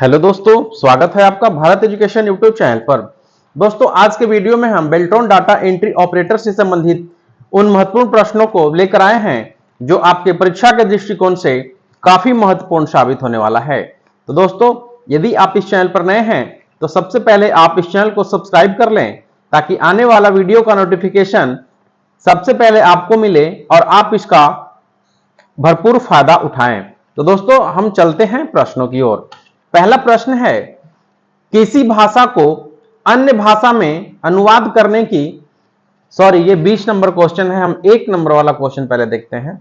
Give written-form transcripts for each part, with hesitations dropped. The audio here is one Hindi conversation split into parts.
हेलो दोस्तों, स्वागत है आपका भारत एजुकेशन यूट्यूब चैनल पर। दोस्तों, आज के वीडियो में हम बेल्ट्रॉन डाटा एंट्री ऑपरेटर से संबंधित उन महत्वपूर्ण प्रश्नों को लेकर आए हैं जो आपके परीक्षा के दृष्टिकोण से काफी महत्वपूर्ण साबित होने वाला है। तो दोस्तों, यदि आप इस चैनल पर नए हैं तो सबसे पहले आप इस चैनल को सब्सक्राइब कर लें ताकि आने वाला वीडियो का नोटिफिकेशन सबसे पहले आपको मिले और आप इसका भरपूर फायदा उठाएं। तो दोस्तों, हम चलते हैं प्रश्नों की ओर। पहला प्रश्न है, किसी भाषा को अन्य भाषा में अनुवाद करने की ये 20 नंबर क्वेश्चन है। हम 1 नंबर वाला क्वेश्चन पहले देखते हैं।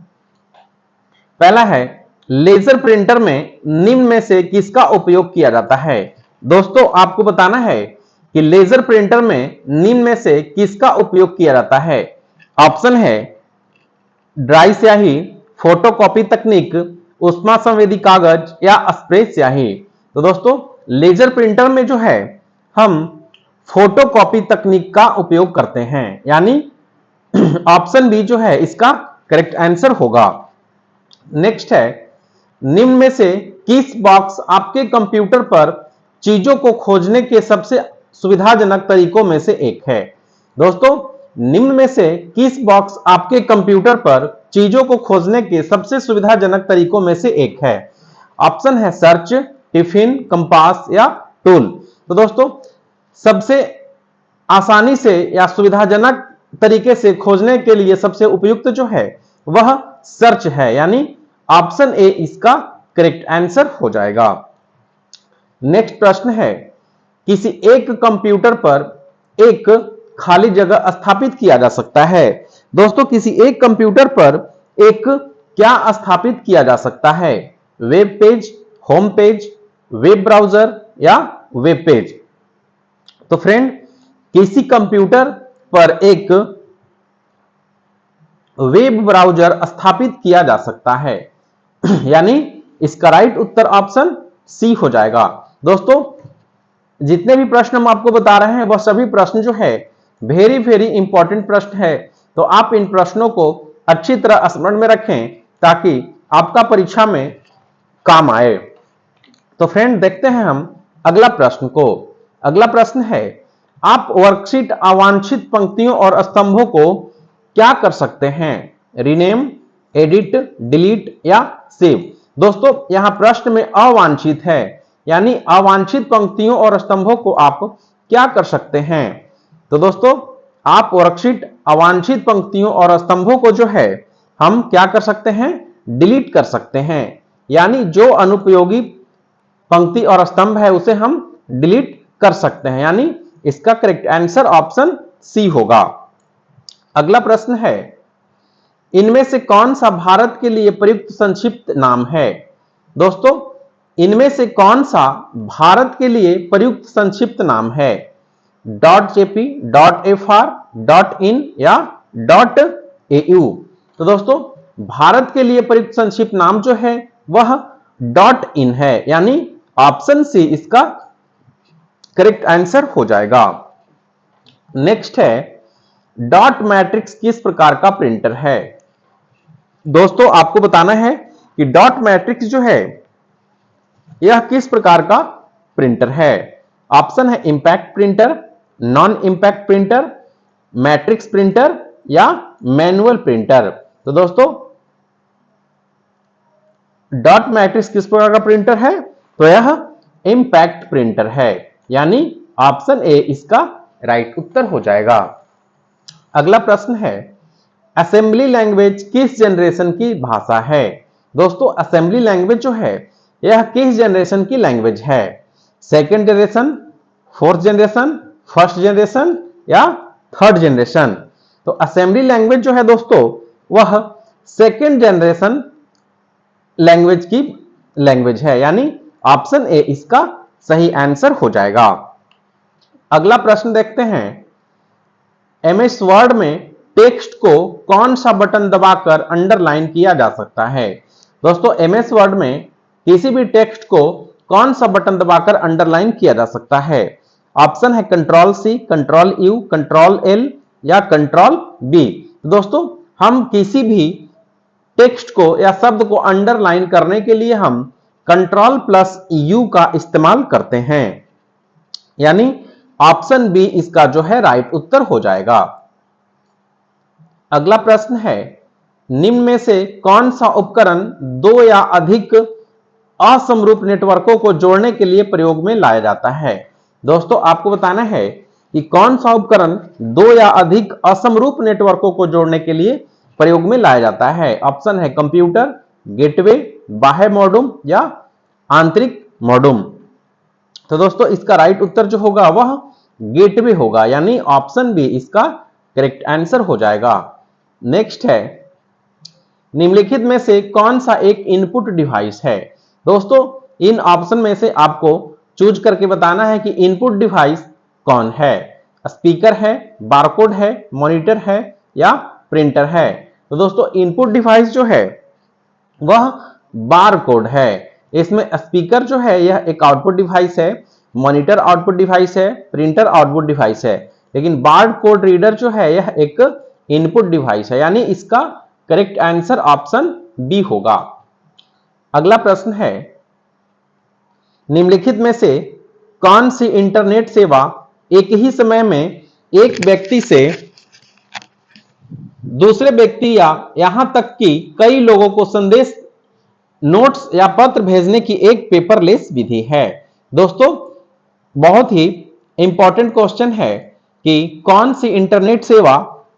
पहला है, लेजर प्रिंटर में निम्न में से किसका उपयोग किया जाता है। दोस्तों, आपको बताना है कि लेजर प्रिंटर में निम्न में से किसका उपयोग किया जाता है। ऑप्शन है ड्राई स्याही, फोटोकॉपी तकनीक, ऊष्मा संवेदी कागज या स्प्रे स्याही। तो दोस्तों, लेजर प्रिंटर में जो है हम फोटोकॉपी तकनीक का उपयोग करते हैं, यानी ऑप्शन बी जो है इसका करेक्ट आंसर होगा। नेक्स्ट है, निम्न में से किस बॉक्स आपके कंप्यूटर पर चीजों को खोजने के सबसे सुविधाजनक तरीकों में से एक है। दोस्तों, निम्न में से किस बॉक्स आपके कंप्यूटर पर चीजों को खोजने के सबसे सुविधाजनक तरीकों में से एक है। ऑप्शन है सर्च, टिफिन, कंपास या टूल। तो दोस्तों, सबसे आसानी से या सुविधाजनक तरीके से खोजने के लिए सबसे उपयुक्त जो है वह सर्च है, यानी ऑप्शन ए इसका करेक्ट आंसर हो जाएगा। नेक्स्ट प्रश्न है, किसी एक कंप्यूटर पर एक खाली जगह स्थापित किया जा सकता है। दोस्तों, किसी एक कंप्यूटर पर एक क्या स्थापित किया जा सकता है। Web page, home page, web browser या वेब पेज। तो फ्रेंड, किसी कंप्यूटर पर एक वेब ब्राउजर स्थापित किया जा सकता है, यानी इसका राइट उत्तर ऑप्शन सी हो जाएगा। दोस्तों, जितने भी प्रश्न हम आपको बता रहे हैं वह सभी प्रश्न जो है वेरी इंपॉर्टेंट प्रश्न है। तो आप इन प्रश्नों को अच्छी तरह स्मरण में रखें ताकि आपका परीक्षा में काम आए। तो फ्रेंड, देखते हैं हम अगला प्रश्न को। अगला प्रश्न है, आप वर्कशीट अवांछित पंक्तियों और स्तंभों को क्या कर सकते हैं। रीनेम, एडिट, डिलीट या सेव। दोस्तों, यहां प्रश्न में अवांछित है, यानी अवांछित पंक्तियों और स्तंभों को आप क्या कर सकते हैं। तो दोस्तों, आप वर्कशीट अवांछित पंक्तियों और स्तंभों को जो है हम क्या कर सकते हैं, डिलीट कर सकते हैं, यानी जो अनुपयोगी पंक्ति और स्तंभ है उसे हम डिलीट कर सकते हैं, यानी इसका करेक्ट आंसर ऑप्शन सी होगा। अगला प्रश्न है, इनमें से कौन सा भारत के लिए प्रयुक्त संक्षिप्त नाम है। दोस्तों, इनमें से कौन सा भारत के लिए प्रयुक्त संक्षिप्त नाम है। .jp, .fr, .in या .au। तो दोस्तों, भारत के लिए प्रयुक्त संक्षिप्त नाम जो है वह .in है, यानी ऑप्शन सी इसका करेक्ट आंसर हो जाएगा। नेक्स्ट है, डॉट मैट्रिक्स किस प्रकार का प्रिंटर है। दोस्तों, आपको बताना है कि डॉट मैट्रिक्स जो है यह किस प्रकार का प्रिंटर है। ऑप्शन है impact printer, non impact printer, matrix printer या मैनुअल प्रिंटर। तो दोस्तों, डॉट मैट्रिक्स किस प्रकार का प्रिंटर है, तो यह इंपैक्ट प्रिंटर है, यानी ऑप्शन ए इसका राइट उत्तर हो जाएगा। अगला प्रश्न है, असेंबली लैंग्वेज किस जनरेशन की भाषा है। दोस्तों, असेंबली लैंग्वेज जो है यह किस जनरेशन की लैंग्वेज है। Second generation, fourth generation, first generation या थर्ड जनरेशन। तो असेंबली लैंग्वेज जो है दोस्तों वह सेकेंड जनरेशन लैंग्वेज की लैंग्वेज है, यानी ऑप्शन ए इसका सही आंसर हो जाएगा। अगला प्रश्न देखते हैं, एमएस वर्ड में टेक्स्ट को कौन सा बटन दबाकर अंडरलाइन किया जा सकता है। दोस्तों, एमएस वर्ड में किसी भी टेक्स्ट को कौन सा बटन दबाकर अंडरलाइन किया जा सकता है। ऑप्शन है control C, control U, control L या कंट्रोल बी। दोस्तों, हम किसी भी टेक्स्ट को या शब्द को अंडरलाइन करने के लिए हम कंट्रोल प्लस यू का इस्तेमाल करते हैं, यानी ऑप्शन बी इसका जो है राइट उत्तर हो जाएगा। अगला प्रश्न है, निम्न में से कौन सा उपकरण दो या अधिक असमरूप नेटवर्कों को जोड़ने के लिए प्रयोग में लाया जाता है? दोस्तों आपको बताना है कि कौन सा उपकरण दो या अधिक असमरूप नेटवर्कों को जोड़ने के लिए प्रयोग में लाया जाता है। ऑप्शन है कंप्यूटर, गेटवे, बाह्य मॉड्यूम या आंतरिक मॉड्यूम। तो दोस्तों इसका राइट उत्तर जो होगा वह गेटवे होगा, यानी ऑप्शन बी इसका करेक्ट आंसर हो जाएगा। नेक्स्ट है, निम्नलिखित में से कौन सा एक इनपुट डिवाइस है? दोस्तों इन ऑप्शन में से आपको चूज करके बताना है कि इनपुट डिवाइस कौन है। स्पीकर है, बारकोड है, मॉनिटर है या प्रिंटर है? तो दोस्तों इनपुट डिवाइस जो है वह बारकोड है। इसमें स्पीकर जो है यह एक आउटपुट डिवाइस है, मॉनिटर आउटपुट डिवाइस है, प्रिंटर आउटपुट डिवाइस है, लेकिन बारकोड रीडर जो है यह एक इनपुट डिवाइस है, यानी इसका करेक्ट आंसर ऑप्शन बी होगा। अगला प्रश्न है, निम्नलिखित में से कौन सी इंटरनेट सेवा एक ही समय में एक व्यक्ति से दूसरे व्यक्ति या यहां तक कि कई लोगों को संदेश, नोट्स या पत्र भेजने की एक पेपरलेस विधि है? दोस्तों बहुत ही इंपॉर्टेंट क्वेश्चन है कि कौन सी इंटरनेट सेवा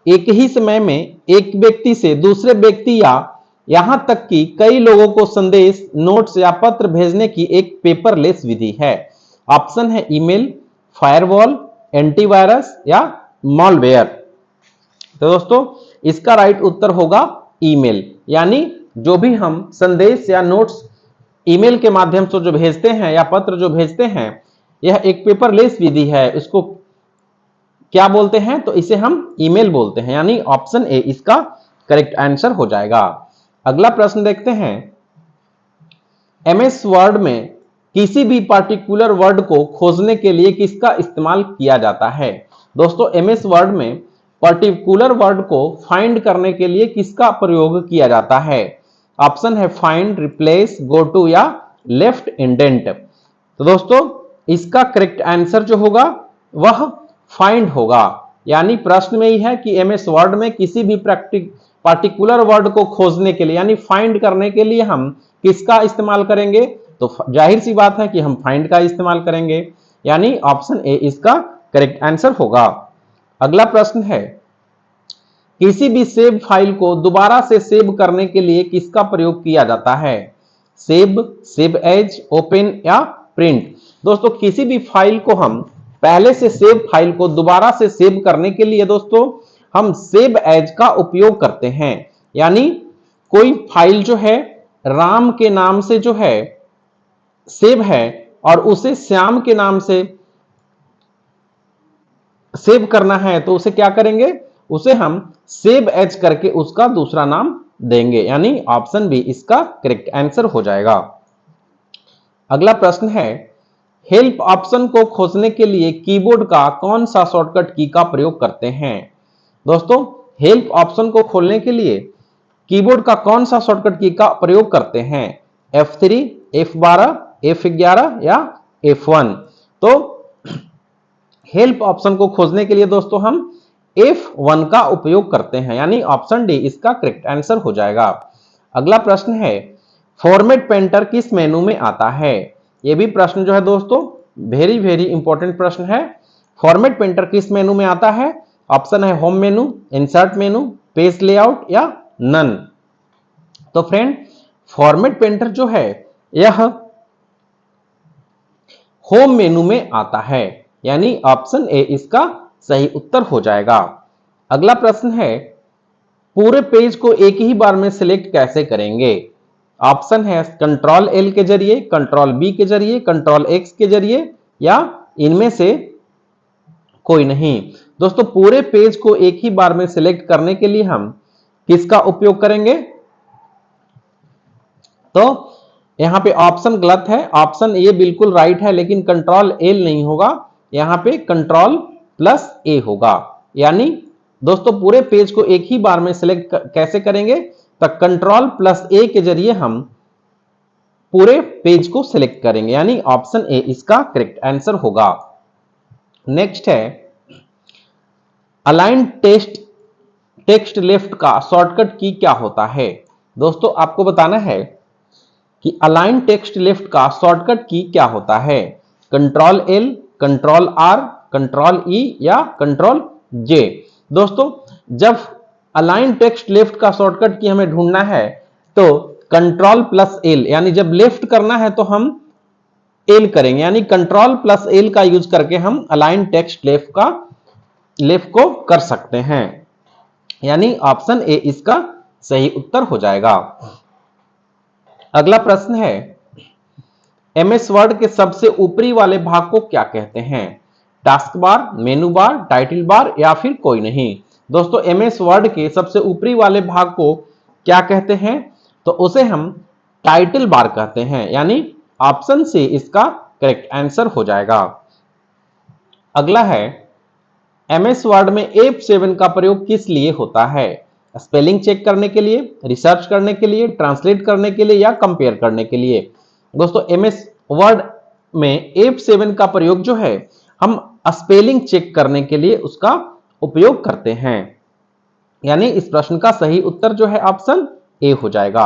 एक ही समय में एक व्यक्ति से दूसरे व्यक्ति या यहां तक कि कई लोगों को संदेश, नोट्स या पत्र भेजने की एक पेपरलेस विधि है? ऑप्शन है ईमेल, फायरवॉल, एंटीवायरस या मॉलवेयर। तो दोस्तों इसका राइट उत्तर होगा ईमेल, यानी जो भी हम संदेश या नोट्स ईमेल के माध्यम से जो भेजते हैं या पत्र जो भेजते हैं यह एक पेपरलेस विधि है। इसको क्या बोलते हैं? तो इसे हम ईमेल बोलते हैं, यानी ऑप्शन ए इसका करेक्ट आंसर हो जाएगा। अगला प्रश्न देखते हैं, एमएस वर्ड में किसी भी पार्टिकुलर वर्ड को खोजने के लिए किसका इस्तेमाल किया जाता है? दोस्तों एमएस वर्ड में पर्टिकुलर वर्ड को फाइंड करने के लिए किसका प्रयोग किया जाता है? ऑप्शन है फाइंड, रिप्लेस, गो टू या लेफ्ट इंडेंट। तो दोस्तों इसका करेक्ट आंसर जो होगा वह फाइंड होगा, यानी प्रश्न में ही है कि एमएस वर्ड में किसी भी पार्टिकुलर वर्ड को खोजने के लिए यानी फाइंड करने के लिए हम किसका इस्तेमाल करेंगे? तो जाहिर सी बात है कि हम फाइंड का इस्तेमाल करेंगे, यानी ऑप्शन ए इसका करेक्ट आंसर होगा। अगला प्रश्न है, किसी भी सेव फाइल को दोबारा से सेव करने के लिए किसका प्रयोग किया जाता है? सेव, सेव एज, ओपन या प्रिंट। दोस्तों किसी भी फाइल को हम पहले से सेव फाइल को दोबारा से सेव करने के लिए दोस्तों हम सेव एज का उपयोग करते हैं, यानी कोई फाइल जो है राम के नाम से जो है सेव है और उसे श्याम के नाम से सेव करना है तो उसे क्या करेंगे? उसे हम सेव एज करके उसका दूसरा नाम देंगे, यानी ऑप्शन बी इसका करेक्ट आंसर हो जाएगा। अगला प्रश्न है, हेल्प ऑप्शन को खोजने के लिए कीबोर्ड का कौन सा शॉर्टकट की का प्रयोग करते हैं? दोस्तों हेल्प ऑप्शन को खोलने के लिए कीबोर्ड का कौन सा शॉर्टकट की का प्रयोग करते हैं? F3, F12, F11 या F1। तो हेल्प ऑप्शन को खोजने के लिए दोस्तों हम F1 का उपयोग करते हैं, यानी ऑप्शन डी इसका करेक्ट आंसर हो जाएगा। अगला प्रश्न है, फॉर्मेट पेंटर किस मेनू में आता है? यह भी प्रश्न जो है दोस्तों वेरी वेरी इंपॉर्टेंट प्रश्न है। फॉर्मेट पेंटर किस मेनू में आता है? ऑप्शन है होम मेनू, इंसर्ट मेनू, पेज लेआउट या नन। तो फ्रेंड फॉर्मेट पेंटर जो है यह होम मेनू में आता है, यानी ऑप्शन ए इसका सही उत्तर हो जाएगा। अगला प्रश्न है, पूरे पेज को एक ही बार में सिलेक्ट कैसे करेंगे? ऑप्शन है कंट्रोल एल के जरिए, कंट्रोल बी के जरिए, कंट्रोल एक्स के जरिए या इनमें से कोई नहीं। दोस्तों पूरे पेज को एक ही बार में सिलेक्ट करने के लिए हम किसका उपयोग करेंगे? तो यहां पे ऑप्शन गलत है, ऑप्शन ए बिल्कुल राइट है, लेकिन कंट्रोल एल नहीं होगा, यहां पे कंट्रोल प्लस ए होगा। यानी दोस्तों पूरे पेज को एक ही बार में सिलेक्ट कैसे करेंगे? तो कंट्रोल प्लस ए के जरिए हम पूरे पेज को सिलेक्ट करेंगे, यानी ऑप्शन ए इसका करेक्ट आंसर होगा। नेक्स्ट है अलाइन टेक्स्ट लेफ्ट का शॉर्टकट की क्या होता है। दोस्तों आपको बताना है कि अलाइन टेक्स्ट लेफ्ट का शॉर्टकट की क्या होता है। Control L, control R, control E या कंट्रोल जे। दोस्तों जब अलाइन टेक्स्ट लेफ्ट का शॉर्टकट की हमें ढूंढना है तो कंट्रोल प्लस एल, यानी जब लेफ्ट करना है तो हम एल करेंगे, यानी कंट्रोल प्लस एल का यूज करके हम अलाइन टेक्स्ट लेफ्ट को कर सकते हैं, यानी ऑप्शन ए इसका सही उत्तर हो जाएगा। अगला प्रश्न है एमएस वर्ड के सबसे ऊपरी वाले भाग को क्या कहते हैं। टास्क बार, मेनू बार, टाइटल बार या फिर कोई नहीं। दोस्तों एमएस वर्ड के सबसे ऊपरी वाले भाग को क्या कहते हैं, तो उसे हम टाइटल बार कहते हैं, यानी ऑप्शन सी इसका करेक्ट आंसर हो जाएगा। अगला है एमएस वर्ड में F7 का प्रयोग किस लिए होता है। स्पेलिंग चेक करने के लिए, रिसर्च करने के लिए, ट्रांसलेट करने के लिए या कंपेयर करने के लिए। दोस्तों एमएस वर्ड में F7 का प्रयोग जो है हम स्पेलिंग चेक करने के लिए उसका उपयोग करते हैं, यानी इस प्रश्न का सही उत्तर जो है ऑप्शन ए हो जाएगा।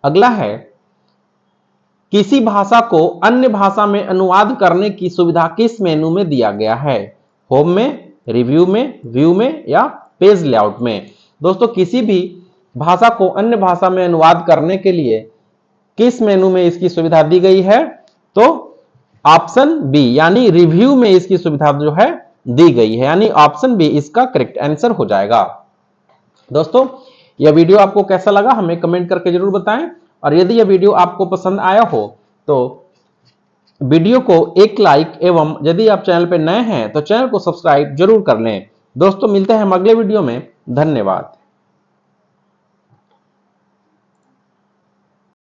अगला है किसी भाषा को अन्य भाषा में अनुवाद करने की सुविधा किस मेनू में दिया गया है। होम में, रिव्यू में, व्यू में या पेज लेआउट में। दोस्तों किसी भी भाषा को अन्य भाषा में अनुवाद करने के लिए किस मेनू में इसकी सुविधा दी गई है, तो ऑप्शन बी यानी रिव्यू में इसकी सुविधा जो है दी गई है, यानी ऑप्शन बी इसका करेक्ट आंसर हो जाएगा। दोस्तों यह वीडियो आपको कैसा लगा हमें कमेंट करके जरूर बताएं, और यदि यह वीडियो आपको पसंद आया हो तो वीडियो को एक लाइक एवं यदि आप चैनल पर नए हैं तो चैनल को सब्सक्राइब जरूर कर लें। दोस्तों मिलते हैं हम अगले वीडियो में, धन्यवाद।